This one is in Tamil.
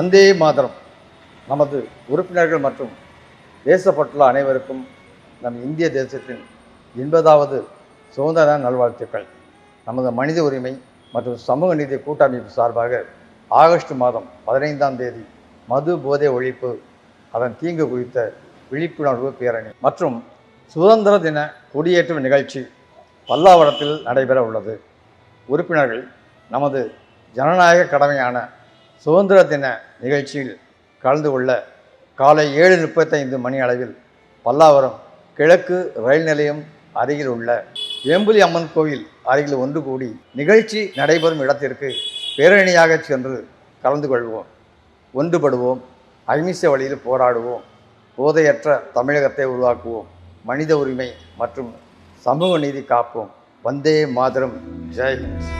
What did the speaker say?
வந்தே மாதரம். நமது உறுப்பினர்கள் மற்றும் தேசப்பற்றுள்ள அனைவருக்கும் நம் இந்திய தேசத்தின் 80வது சுதந்திர நல்வாழ்த்துக்கள். நமது மனித உரிமை மற்றும் சமூக நீதி கூட்டமைப்பு சார்பாக ஆகஸ்ட் மாதம் 15ஆம் தேதி மது போதை ஒழிப்பு, அதன் தீங்கு குறித்த விழிப்புணர்வு பேரணி மற்றும் சுதந்திர தின கொடியேற்றும் நிகழ்ச்சி பல்லாவரத்தில் நடைபெற உள்ளது. உறுப்பினர்கள் நமது ஜனநாயக கடமையான சுதந்திர தின நிகழ்ச்சியில் கலந்து கொள்ள காலை 7:35 மணி அளவில் பல்லாவரம் கிழக்கு ரயில் நிலையம் அருகில் உள்ள வேம்புலி அம்மன் கோவில் அருகில் ஒன்று கூடி நிகழ்ச்சி நடைபெறும் இடத்திற்கு பேரணியாக சென்று கலந்து கொள்வோம். ஒன்றுபடுவோம், அகிம்சை வழியில் போராடுவோம், போதையற்ற தமிழகத்தை உருவாக்குவோம், மனித உரிமை மற்றும் சமூக நீதி காப்போம். வந்தே மாதரம். ஜெய் ஹிந்த்.